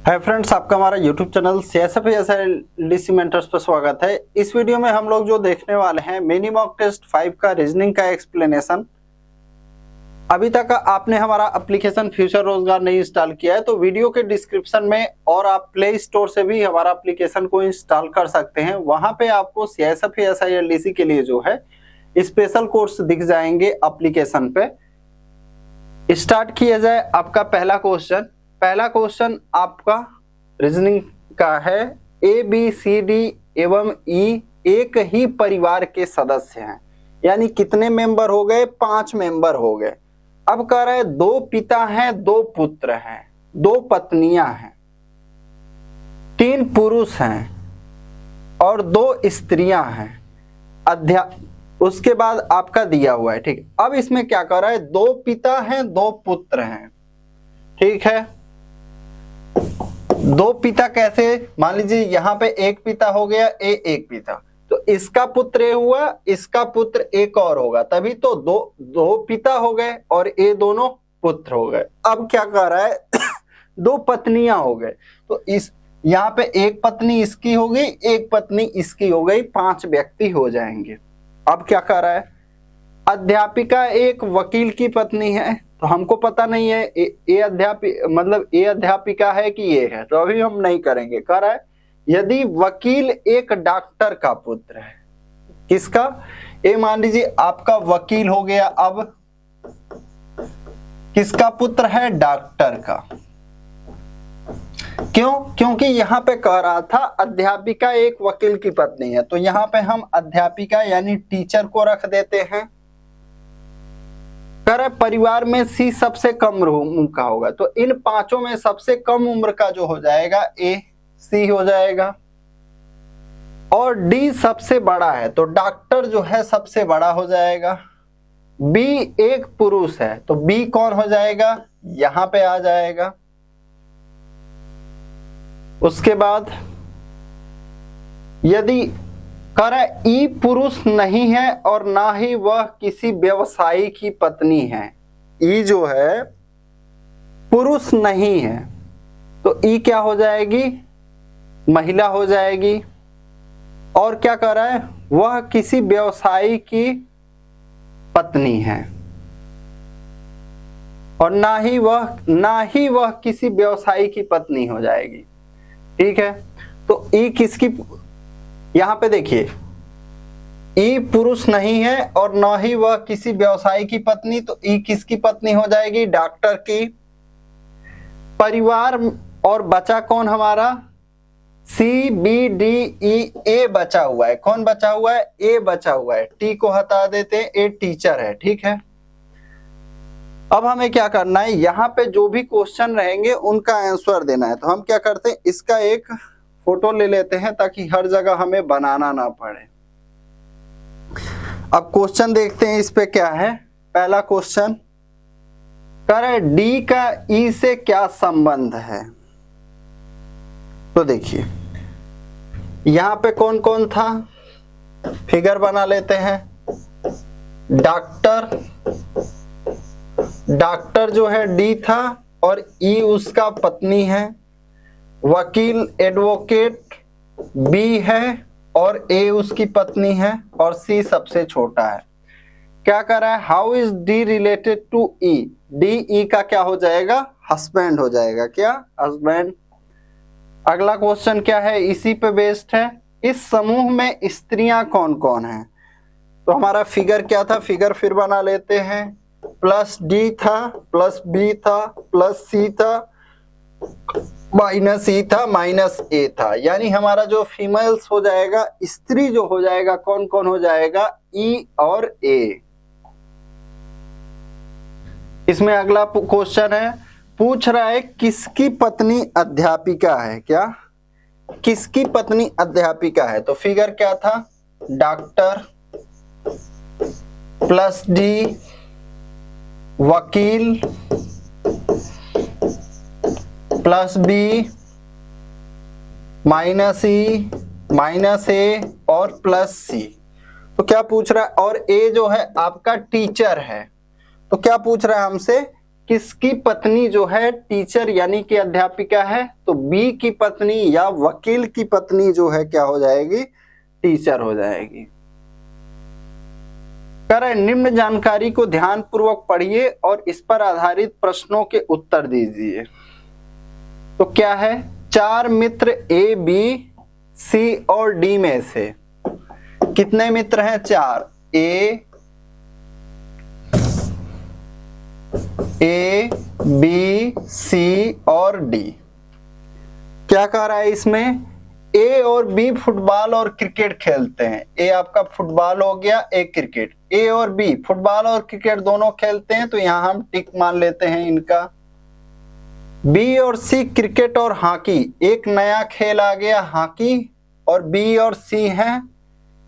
Hi friends, आपका हमारा YouTube channel CSFSLDC mentors पर स्वागत है। इस वीडियो में हम लोग जो देखने वाले हैं मिनी मॉक टेस्ट 5 का रीजनिंग का एक्सप्लेनेशन। अभी तक आपने हमारा एप्लीकेशन फ्यूचर रोजगार नहीं इंस्टॉल किया है तो वीडियो के डिस्क्रिप्शन में और आप प्ले स्टोर से भी हमारा एप्लीकेशन को इंस्टॉल कर सकते हैं। वहां पे आपको CSFSLDC के लिए जो है स्पेशल कोर्स दिख जाएंगे एप्लीकेशन पे। स्टार्ट किया जाए। आपका पहला क्वेश्चन आपका रीजनिंग का है। ए बी सी डी एवं ई एक ही परिवार के सदस्य हैं, यानी कितने मेंबर हो गए? 5 मेंबर हो गए। अब कह रहे हैं 2 पिता हैं, 2 पुत्र हैं, 2 पत्नियां हैं, 3 पुरुष हैं और 2 स्त्रियां हैं। उसके बाद आपका दिया हुआ है, ठीक। अब इसमें क्या कर रहा है? 2 पिता हैं, 2 पुत्र हैं, ठीक है। 2 पिता कैसे? मान लीजिए यहाँ पे एक पिता हो गया, एक पिता, तो इसका पुत्र ए हुआ, इसका पुत्र एक और होगा, तभी तो दो पिता हो गए और ये दोनों पुत्र हो गए। अब क्या कर रहा है? 2 पत्नियां हो गए, तो इस यहाँ पे एक पत्नी इसकी हो गई, एक पत्नी इसकी हो गई, 5 व्यक्ति हो जाएंगे। अब क्या कर रहा है? अध्यापिका एक वकील की पत्नी है, तो हमको पता नहीं है ये अध्यापिका है कि ये है, तो अभी हम नहीं करेंगे। कह रहा है यदि वकील एक डॉक्टर का पुत्र है। किसका? ये मान लीजिए आपका वकील हो गया, अब किसका पुत्र है? डॉक्टर का। क्यों? क्योंकि यहां पे कह रहा था अध्यापिका एक वकील की पत्नी है, तो यहां पे हम अध्यापिका यानी टीचर को रख देते हैं। कर परिवार में सी सबसे कम उम्र का होगा, तो इन 5 में सबसे कम उम्र का जो हो जाएगा ए सी हो जाएगा, और डी सबसे बड़ा है तो डॉक्टर जो है सबसे बड़ा हो जाएगा। बी एक पुरुष है, तो बी कौन हो जाएगा? यहां पे आ जाएगा। उसके बाद यदि कर ई पुरुष नहीं है और ना ही वह किसी व्यवसायी की पत्नी है। ई जो है पुरुष नहीं है, तो ई क्या हो जाएगी? महिला हो जाएगी। और क्या कर रहा है? वह किसी व्यवसायी की पत्नी है, और ना ही वह किसी व्यवसायी की पत्नी हो जाएगी, ठीक है। तो ई किसकी? यहां पे देखिए ई पुरुष नहीं है और न ही वह किसी व्यवसायी की पत्नी, तो ई किसकी पत्नी हो जाएगी? डॉक्टर की। परिवार और बचा कौन हमारा? सी बी डी ई ए बचा हुआ है। कौन बचा हुआ है? ए बचा हुआ है। टी को हटा देते हैं, ए टीचर है, ठीक है। अब हमें क्या करना है? यहां पे जो भी क्वेश्चन रहेंगे उनका आंसर देना है। तो हम क्या करते हैं, इसका एक फोटो ले लेते हैं ताकि हर जगह हमें बनाना ना पड़े। अब क्वेश्चन देखते हैं इस पे क्या है। पहला क्वेश्चन करे डी का ई से क्या संबंध है। तो देखिए यहां पे कौन कौन था, फिगर बना लेते हैं। डॉक्टर जो है डी था और ई उसका पत्नी है। वकील एडवोकेट बी है और ए उसकी पत्नी है, और सी सबसे छोटा है। क्या कर रहा है? How is D related to E? D E का क्या हो जाएगा? हस्बैंड हो जाएगा। क्या? हस्बैंड। अगला क्वेश्चन क्या है? इसी पे बेस्ड है। इस समूह में स्त्रियां कौन कौन हैं? तो हमारा फिगर क्या था? फिगर फिर बना लेते हैं। प्लस डी था, प्लस बी था, प्लस सी था, माइनस ई था, माइनस ए था, यानी हमारा जो फीमेल्स हो जाएगा, स्त्री जो हो जाएगा, कौन कौन हो जाएगा? ई और ए। इसमें अगला क्वेश्चन है, पूछ रहा है किसकी पत्नी अध्यापिका है। क्या? किसकी पत्नी अध्यापिका है? तो फिगर क्या था? डॉक्टर प्लस डी वकील plus B minus E minus ए और प्लस सी। तो क्या पूछ रहा है? और ए जो है आपका टीचर है, तो क्या पूछ रहा है हमसे? किसकी पत्नी जो है टीचर यानी कि अध्यापिका है? तो बी की पत्नी या वकील की पत्नी जो है क्या हो जाएगी? टीचर हो जाएगी। निम्न जानकारी को ध्यान पूर्वक पढ़िए और इस पर आधारित प्रश्नों के उत्तर दीजिए। तो क्या है? 4 मित्र ए, बी, सी और डी में से कितने मित्र हैं? 4। ए, बी, सी और डी। क्या कह रहा है इसमें? ए और बी फुटबॉल और क्रिकेट खेलते हैं। ए आपका फुटबॉल हो गया, ए क्रिकेट। ए और बी फुटबॉल और क्रिकेट दोनों खेलते हैं, तो यहां हम टिक मान लेते हैं इनका। बी और सी क्रिकेट और हॉकी, एक नया खेल आ गया हॉकी, और बी और सी हैं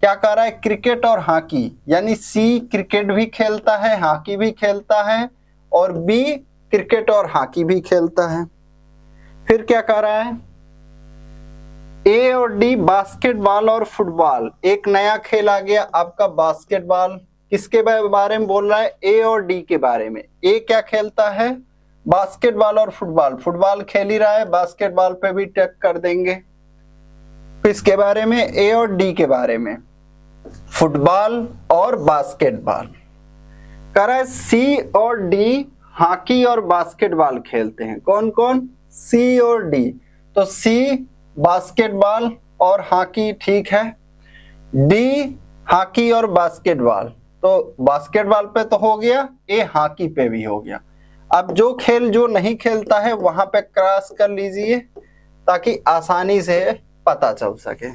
क्या कह रहा है? क्रिकेट और हॉकी, यानी सी क्रिकेट भी खेलता है, हॉकी भी खेलता है, और बी क्रिकेट और हॉकी भी खेलता है। फिर क्या कह रहा है? ए और डी बास्केटबॉल और फुटबॉल, एक नया खेल आ गया आपका बास्केटबॉल। किसके बारे में बोल रहा है? ए और डी के बारे में। ए क्या खेलता है? बास्केटबॉल और फुटबॉल। फुटबॉल खेल ही रहा है, बास्केटबॉल पे भी टैग कर देंगे। किसके बारे में? ए और डी के बारे में, फुटबॉल और बास्केटबॉल। कह रहा है सी और डी हॉकी और बास्केटबॉल खेलते हैं। कौन कौन? सी और डी। तो सी बास्केटबॉल और हॉकी, ठीक है। डी हॉकी और बास्केटबॉल, तो बास्केटबॉल पे तो हो गया, ए हॉकी पे भी हो गया। अब जो खेल जो नहीं खेलता है वहां पे क्रॉस कर लीजिए ताकि आसानी से पता चल सके।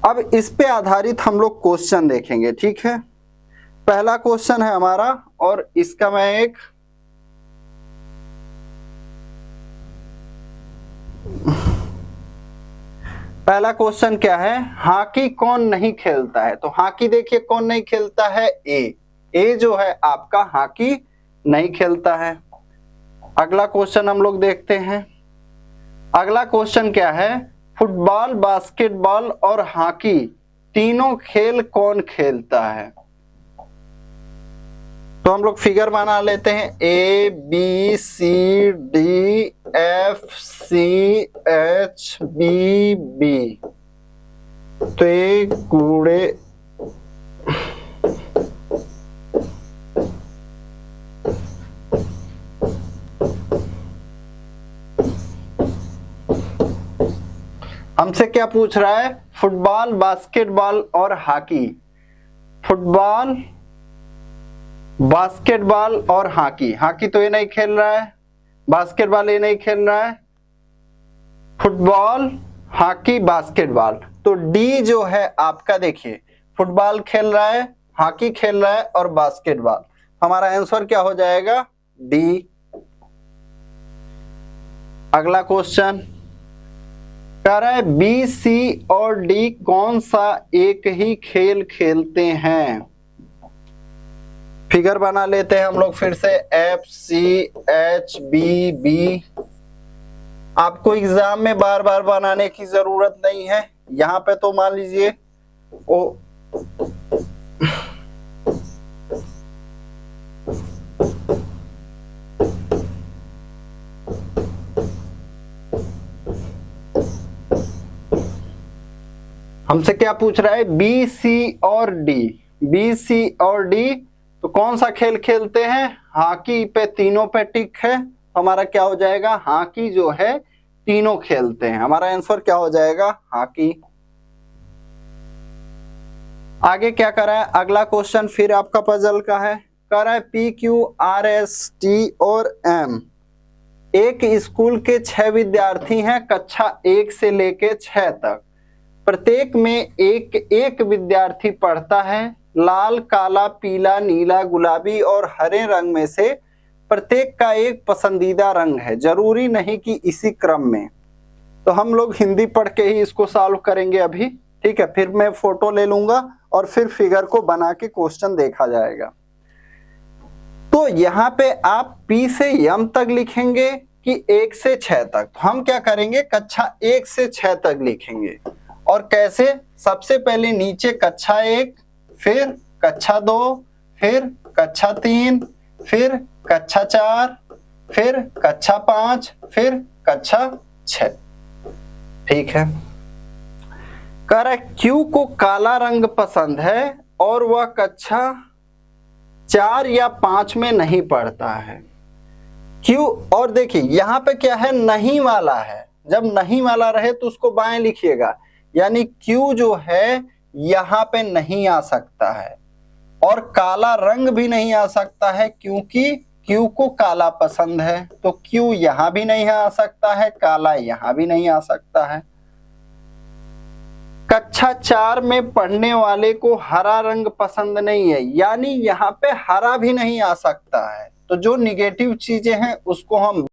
अब इस पे आधारित हम लोग क्वेश्चन देखेंगे, ठीक है। पहला क्वेश्चन है हमारा, और इसका मैं एक पहला क्वेश्चन क्या है? हॉकी कौन नहीं खेलता है? तो हॉकी देखिए कौन नहीं खेलता है? ए जो है आपका हॉकी नहीं खेलता है। अगला क्वेश्चन हम लोग देखते हैं। अगला क्वेश्चन क्या है? फुटबॉल, बास्केटबॉल और हॉकी तीनों खेल कौन खेलता है? तो हम लोग फिगर बना लेते हैं। ए, बी, सी, डी, एफ, सी, एच, बी, बी। तो एक कूड़े हमसे क्या पूछ रहा है? फुटबॉल, बास्केटबॉल और हॉकी। फुटबॉल, बास्केटबॉल और हॉकी। हॉकी तो ये नहीं खेल रहा है, बास्केटबॉल ये नहीं खेल रहा है, फुटबॉल, हॉकी, बास्केटबॉल। तो डी जो है आपका देखिए फुटबॉल खेल रहा है, हॉकी खेल रहा है और बास्केटबॉल। हमारा आंसर क्या हो जाएगा? डी। अगला क्वेश्चन कह रहा है बी, सी और डी कौन सा एक ही खेल खेलते हैं? फिगर बना लेते हैं हम लोग फिर से। एफ, सी, एच, बी, बी। आपको एग्जाम में बार बार बनाने की जरूरत नहीं है, यहां पे तो मान लीजिए ओ हमसे क्या पूछ रहा है? बी, सी और डी। बी, सी और डी तो कौन सा खेल खेलते हैं? हॉकी पे तीनों पे टिक है, हमारा क्या हो जाएगा? हॉकी जो है तीनों खेलते हैं। हमारा आंसर क्या हो जाएगा? हॉकी। आगे क्या कर रहा है? अगला क्वेश्चन फिर आपका पजल का है। कह रहा है P, Q, R, S, T और एम एक स्कूल के 6 विद्यार्थी हैं कक्षा 1 से लेके 6 तक। प्रत्येक में एक एक विद्यार्थी पढ़ता है। लाल, काला, पीला, नीला, गुलाबी और हरे रंग में से प्रत्येक का एक पसंदीदा रंग है, जरूरी नहीं कि इसी क्रम में। तो हम लोग हिंदी पढ़ के ही इसको सॉल्व करेंगे अभी, ठीक है। फिर मैं फोटो ले लूंगा और फिर फिगर को बना के क्वेश्चन देखा जाएगा। तो यहाँ पे आप पी से यम तक लिखेंगे कि 1 से 6 तक। तो हम क्या करेंगे? कक्षा 1 से 6 तक लिखेंगे। और कैसे? सबसे पहले नीचे कक्षा 1, फिर कक्षा 2, फिर कक्षा 3, फिर कक्षा 4, फिर कक्षा 5, फिर कक्षा 6। ठीक है। कह रहा है क्यू को काला रंग पसंद है और वह कक्षा 4 या 5 में नहीं पढ़ता है। क्यू, और देखिए यहां पे क्या है, नहीं वाला है। जब नहीं वाला रहे तो उसको बाएं लिखिएगा, यानी क्यू जो है यहां पे नहीं आ सकता है और काला रंग भी नहीं आ सकता है क्योंकि क्यू को काला पसंद है। तो क्यू यहां भी नहीं आ सकता है, काला यहां भी नहीं आ सकता है। कक्षा 4 में पढ़ने वाले को हरा रंग पसंद नहीं है, यानी यहाँ पे हरा भी नहीं आ सकता है। तो जो निगेटिव चीजें हैं उसको हम